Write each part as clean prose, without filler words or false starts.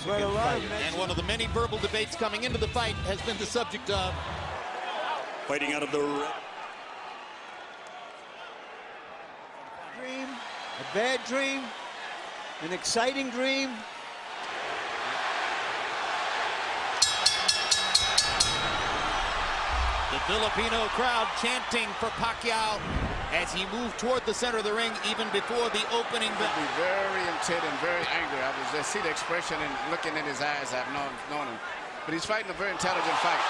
But a lot of And one of the many verbal debates coming into the fight has been the subject of fighting out of the dream, a bad dream, an exciting dream. the Filipino crowd chanting for Pacquiao as he moved toward the center of the ring even before the opening bell. Be very intent and very angry. I was just see the expression and looking in his eyes. I've known him, but he's fighting a very intelligent fight.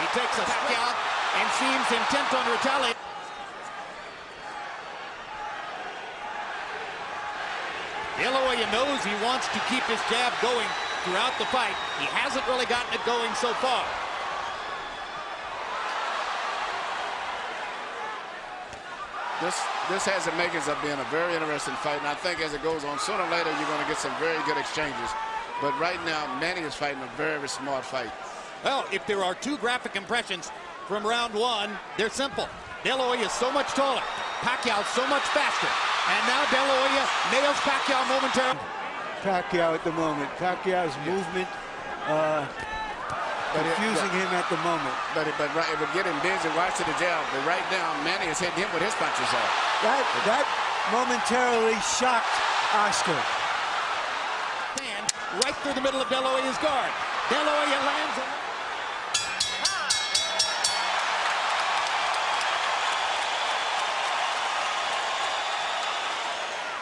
He takes a Pacquiao and seems intent on retaliating. De La Hoya knows he wants to keep his jab going throughout the fight. He hasn't really gotten it going so far. This has the makings of being a very interesting fight, and I think as it goes on, sooner or later you're going to get some very good exchanges. But right now, Manny is fighting a very smart fight. Well, if there are two graphic impressions from round one, they're simple. De La Hoya is so much taller, Pacquiao so much faster, and now De La Hoya nails Pacquiao momentarily. Pacquiao at the moment. Pacquiao's movement confusing him at the moment. But it would get him busy watching the jab. But right now, Manny is hitting him with his punches off. That momentarily shocked Oscar. And right through the middle of De La Hoya's guard. De La Hoya lands.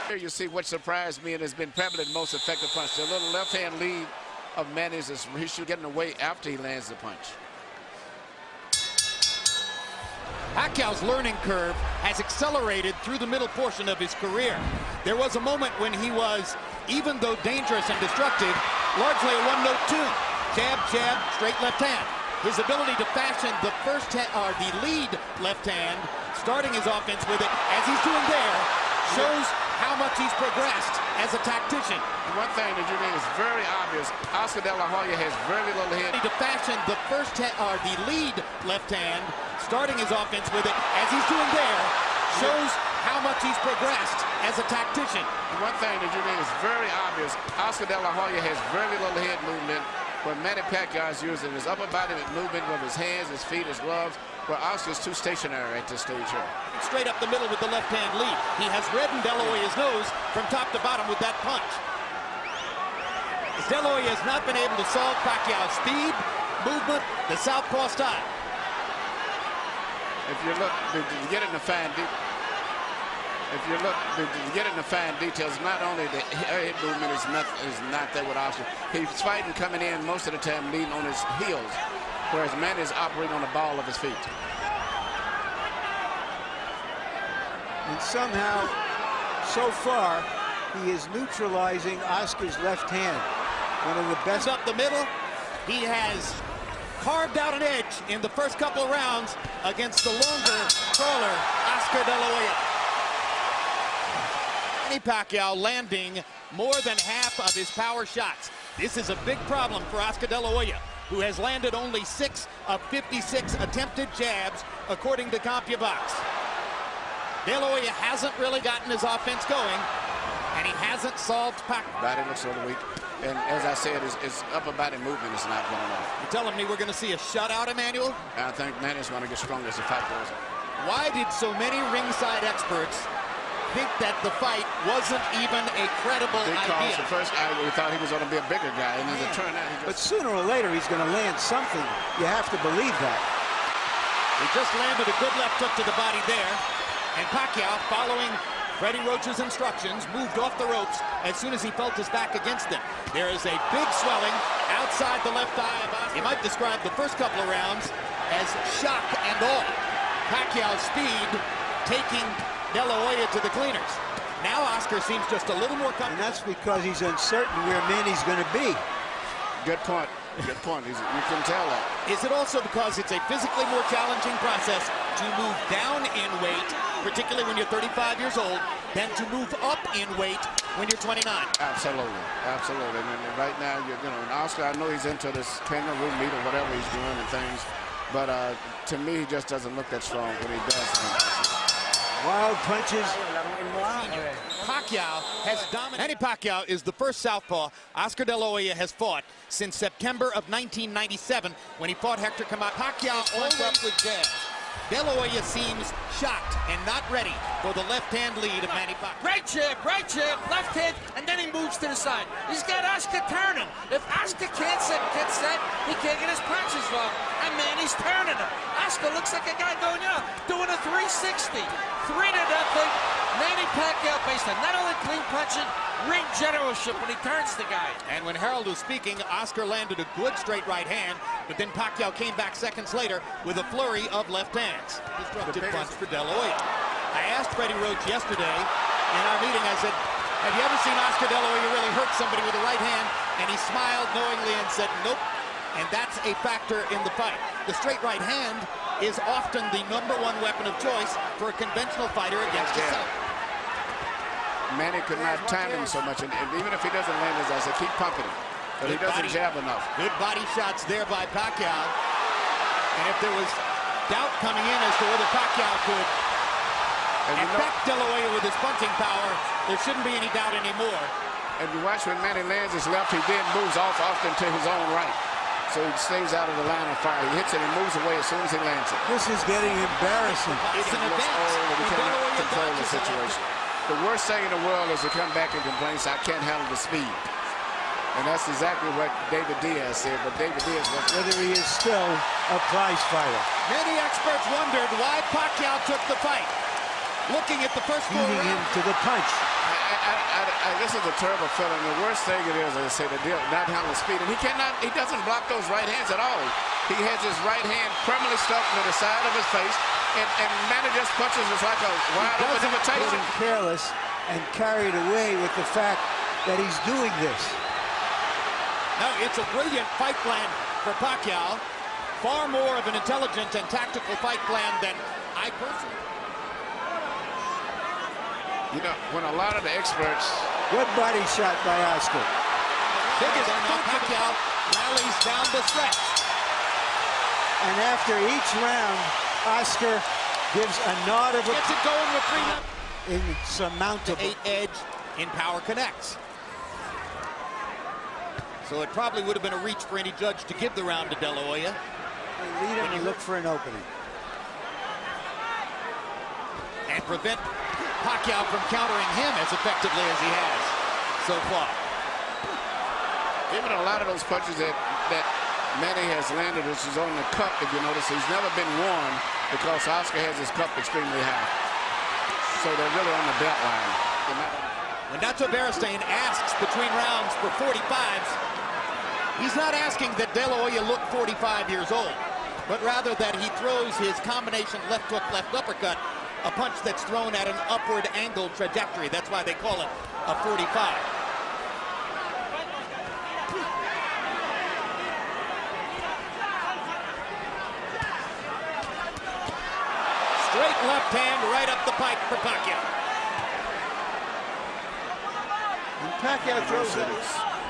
Here you see what surprised me and has been probably the most effective punch. The little left-hand lead of Manny's is he should get away after he lands the punch. Pacquiao's learning curve has accelerated through the middle portion of his career. There was a moment when he was, even though dangerous and destructive, largely a one-note tune. Jab, jab, straight left hand. His ability to fashion the lead left hand, starting his offense with it, as he's doing there, shows how much he's progressed as a tactician. One thing that you mean is very obvious. Oscar De La Hoya has very little head. To fashion the lead left hand, starting his offense with it, as he's doing there, shows how much he's progressed as a tactician. One thing that you mean is very obvious. Oscar De La Hoya has very little head movement, but Manny Pacquiao is using his upper body movement with his hands, his feet, his gloves, where Oscar's too stationary at this stage here. Straight up the middle with the left-hand lead. He has reddened De La Hoya's nose from top to bottom with that punch. De La Hoya has not been able to solve Pacquiao's speed, movement, the southpaw style. If you look, you get in the fine details, not only the head movement is not there with Oscar. He's fighting coming in most of the time leading on his heels, whereas Manny is operating on the ball of his feet. And somehow, so far, he is neutralizing Oscar's left hand. One of the best. Up the middle, he has carved out an edge in the first couple of rounds against the longer, taller Oscar De La Hoya. Manny Pacquiao landing more than half of his power shots. This is a big problem for Oscar De La Hoya, who has landed only 6 of 56 attempted jabs, according to CompuBox. De La Hoya hasn't really gotten his offense going, and he hasn't solved Pacquiao. Body looks a little weak, and as I said, his upper body movement is not going on. You're telling me we're going to see a shutout, Emmanuel? I think Manny's going to get stronger as the fight goes on. Why did so many ringside experts think that the fight wasn't even a credible idea? Because the first guy, we thought he was going to be a bigger guy, and as it turned out, But sooner or later, he's going to land something. You have to believe that. He just landed a good left hook to the body there. And Pacquiao, following Freddie Roach's instructions, moved off the ropes as soon as he felt his back against him. There is a big swelling outside the left eye of Oscar. You might describe the first couple of rounds as shock and awe. Pacquiao's speed taking De La Hoya to the cleaners. Now Oscar seems just a little more confident. And that's because he's uncertain where Manny's going to be. good point. Good point. You can tell that. Is it also because it's a physically more challenging process to move down in weight, particularly when you're 35 years old, than to move up in weight when you're 29? Absolutely. Absolutely. And right now, you know, Oscar, I know he's into this kangaroo meat or whatever he's doing and things, but to me, he just doesn't look that strong when he does. Wild punches. Pacquiao has dominated. Manny Pacquiao is the first southpaw Oscar De La Hoya has fought since September of 1997 when he fought Hector Camacho. Pacquiao always up with jabs. De La Hoya seems shocked and not ready for the left-hand lead of Manny Pacquiao. Right jab, left hand, and then he moves to the side. He's got Oscar turning. If Oscar can't get set, he can't get his punches off. And Manny's turning him. Oscar looks like a guy going, doing a 360. 3-0. Manny Pacquiao based on not only clean punching, ring generalship when he turns the guy. And when Harold was speaking, Oscar landed a good straight right hand, but then Pacquiao came back seconds later with a flurry of left hands. Disruptive punch for De La Hoya. I asked Freddie Roach yesterday in our meeting, I said, have you ever seen Oscar De La Hoya really hurt somebody with a right hand? And he smiled knowingly and said, nope. And that's a factor in the fight. The straight right hand is often the #1 weapon of choice for a conventional fighter against himself. Manny could not time him so much, and even if he doesn't land his eyes, keep pumping him. But he doesn't jab enough. Good body shots there by Pacquiao. And if there was doubt coming in as to whether Pacquiao could affect De La Hoya with his punching power, there shouldn't be any doubt anymore. And you watch when Manny lands his left, he then moves off often to his own right. So he stays out of the line of fire. He hits it and moves away as soon as he lands it. This is getting embarrassing. It's an event. He cannot control the situation. The worst thing in the world is to come back and complain, I can't handle the speed. And that's exactly what David Diaz said, but David Diaz was... Whether he is still a prize fighter. Many experts wondered why Pacquiao took the fight. Looking at the first go Beating him to the punch. This is a terrible feeling. The worst thing it is, as I say, to not handle speed. And he doesn't block those right hands at all. He has his right hand permanently stuck to the side of his face, and Manny just punches us like a wide open invitation. Getting careless and carried away with the fact that he's doing this. No, it's a brilliant fight plan for Pacquiao. Far more of an intelligent and tactical fight plan than I personally. You know, when a lot of the experts... Good body shot by Oscar. Biggest now Pacquiao rallies down the stretch. And after each round, Oscar gives a nod of Gets it going with 3 left. Insurmountable. 8 edge in power connects. So it probably would have been a reach for any judge to give the round to De La Hoya. They lead him and look for an opening. And prevent Pacquiao from countering him as effectively as he has so far. Even a lot of those punches that Manny has landed, which is on the cup, if you notice, he's never been warned because Oscar has his cup extremely high. So they're really on the belt line. When Nacho Beristain asks between rounds for 45s, he's not asking that De La Hoya look 45 years old, but rather that he throws his combination left hook, left uppercut, a punch that's thrown at an upward angle trajectory. That's why they call it a 45. Straight left hand right up the pipe for Pacquiao. And Pacquiao throws it.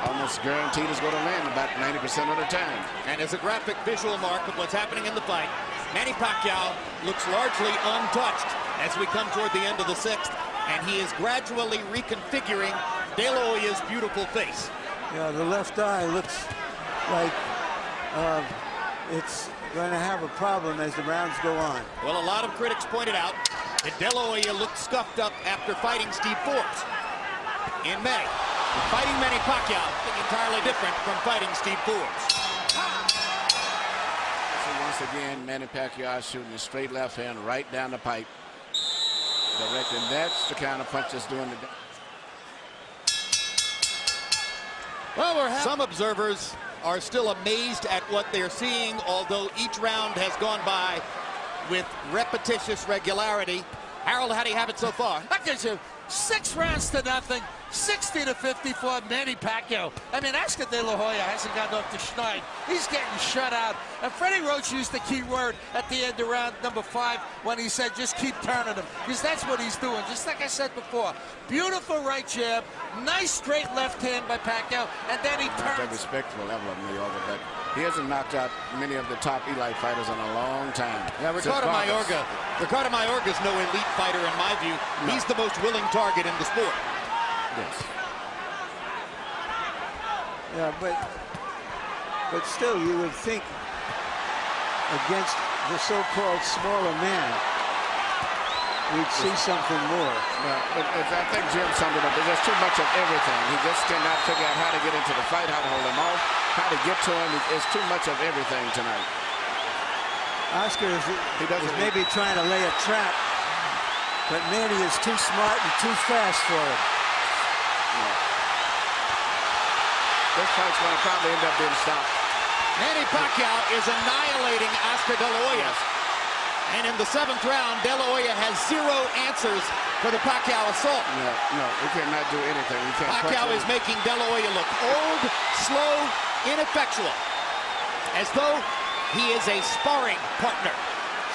Almost guaranteed is going to land about 90% of the time. And as a graphic visual mark of what's happening in the fight, Manny Pacquiao looks largely untouched as we come toward the end of the 6th, and he is gradually reconfiguring De La Hoya's beautiful face. Yeah, the left eye looks like it's going to have a problem as the rounds go on. Well, a lot of critics pointed out that De La Hoya looked scuffed up after fighting Steve Forbes in May. Fighting Manny Pacquiao is entirely different from fighting Steve Forbes. So once again, Manny Pacquiao shooting a straight left hand right down the pipe. Direct, and that's the kind of punch that's doing the... Well, some observers are still amazed at what they're seeing, although each round has gone by with repetitious regularity. Harold, how do you have it so far? I gives you 6 rounds to nothing, 60-54 Manny Pacquiao. I mean, Oscar De La Hoya hasn't gotten off the schneid. He's getting shut out. And Freddie Roach used the key word at the end of round number 5 when he said, just keep turning him. Because that's what he's doing, just like I said before. Beautiful right jab, nice straight left hand by Pacquiao, and then he at the respectful level of Mayorga, but he hasn't knocked out many of the top elite fighters in a long time. Yeah, Ricardo Mayorga's no elite fighter in my view. No. He's the most willing target in the sport. Yes. Yeah, but still, you would think against the so-called smaller man, we'd see something more. But I think Jim summed it up. There's just too much of everything. He just cannot figure out how to get into the fight, how to hold him off, how to get to him. It's too much of everything tonight. Oscar is maybe trying to lay a trap, but Manny is too smart and too fast for him. Yeah. This fight's going to probably end up being stopped. Manny Pacquiao is annihilating Oscar De La Hoya. Yes. And in the 7th round, De La Hoya has 0 answers for the Pacquiao assault. No, he cannot do anything. Pacquiao is making De La Hoya look old, slow, ineffectual, as though he is a sparring partner.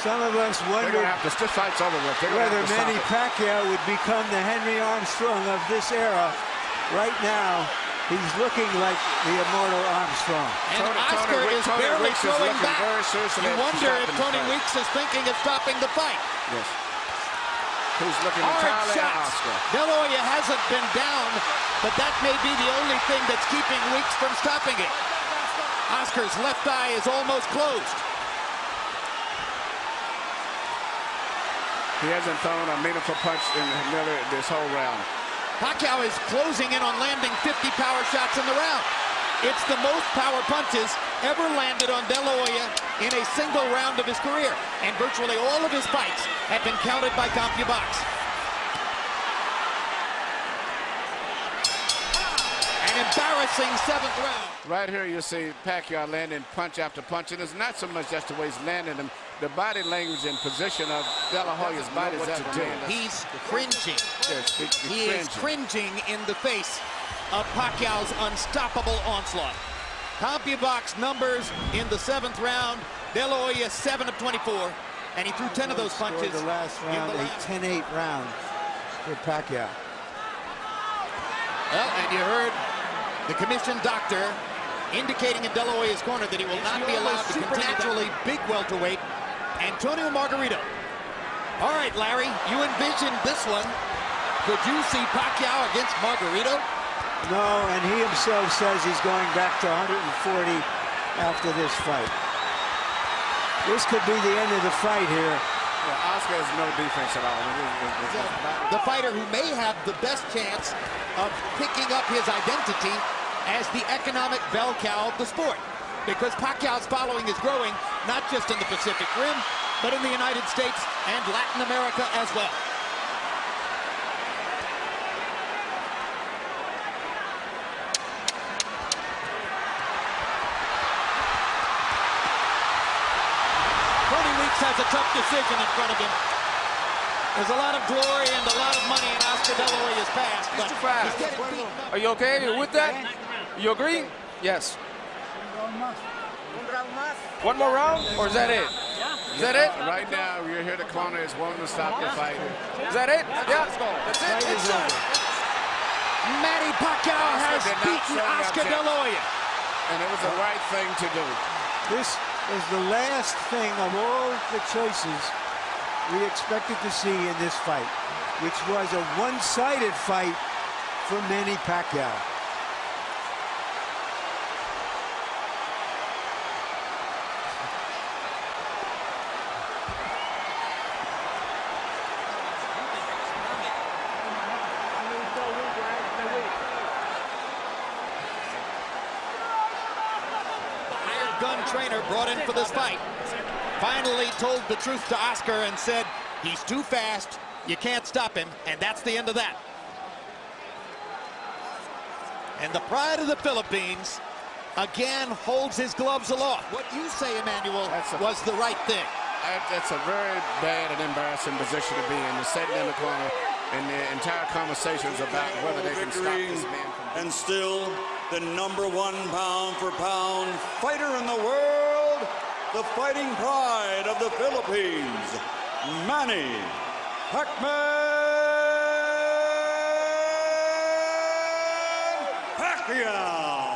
Some of us wonder this fight's over with. Whether Manny Pacquiao would become the Henry Armstrong of this era. Right now, he's looking like the immortal Armstrong. And Oscar is barely throwing back. You wonder if Tony Weeks is thinking of stopping the fight. Yes. Who's looking entirely at Oscar. De La Hoya hasn't been down, but that may be the only thing that's keeping Weeks from stopping it. Oscar's left eye is almost closed. He hasn't thrown a meaningful punch in this whole round. Pacquiao is closing in on landing 50 power shots in the round. It's the most power punches ever landed on De La Hoya in a single round of his career. And virtually all of his fights have been counted by CompuBox. An embarrassing 7th round. Right here you see Pacquiao landing punch after punch. And it's not so much just the way he's landing them. The body language and position of De La Hoya's body is to do. He's cringing. Yes, he is cringing in the face of Pacquiao's unstoppable onslaught. CompuBox numbers in the 7th round. De La Hoya 7 of 24, and he threw 10 of those punches. The last round, a 10-8 round for Pacquiao. Well, and you heard the commission doctor indicating in De La Hoya's corner that he will not be allowed to supernaturally big welterweight Antonio Margarito. All right, Larry, you envisioned this one. Could you see Pacquiao against Margarito? No, and he himself says he's going back to 140 after this fight. This could be the end of the fight here. Yeah, Oscar has no defense at all. The fighter who may have the best chance of picking up his identity as the economic bell cow of the sport. Because Pacquiao's following is growing, not just in the Pacific Rim, but in the United States and Latin America as well. Tony Weeks has a tough decision in front of him. There's a lot of glory and a lot of money in Oscar De La Hoya's past, but he's getting beaten up. Are you okay? Are you with that? You agree? Yes. One more round, or is that it? Is that it? Right now, you're here. The corner is wanting to stop the fight. Is that it? Yeah. That's it. It's over. Manny Pacquiao has beaten Oscar De La Hoya. And it was the right thing to do. This is the last thing of all the choices we expected to see in this fight, which was a one-sided fight for Manny Pacquiao. Gun trainer brought in for this fight finally told the truth to Oscar and said he's too fast, you can't stop him, and that's the end of that. And the pride of the Philippines again holds his gloves aloft. What you say, Emmanuel, was the right thing. That's a very bad and embarrassing position to be in, to sit in the corner, and the entire conversation is about whether they can stop this man from... And still the #1 pound-for-pound fighter in the world, the fighting pride of the Philippines, Manny Pac-Man Pacquiao.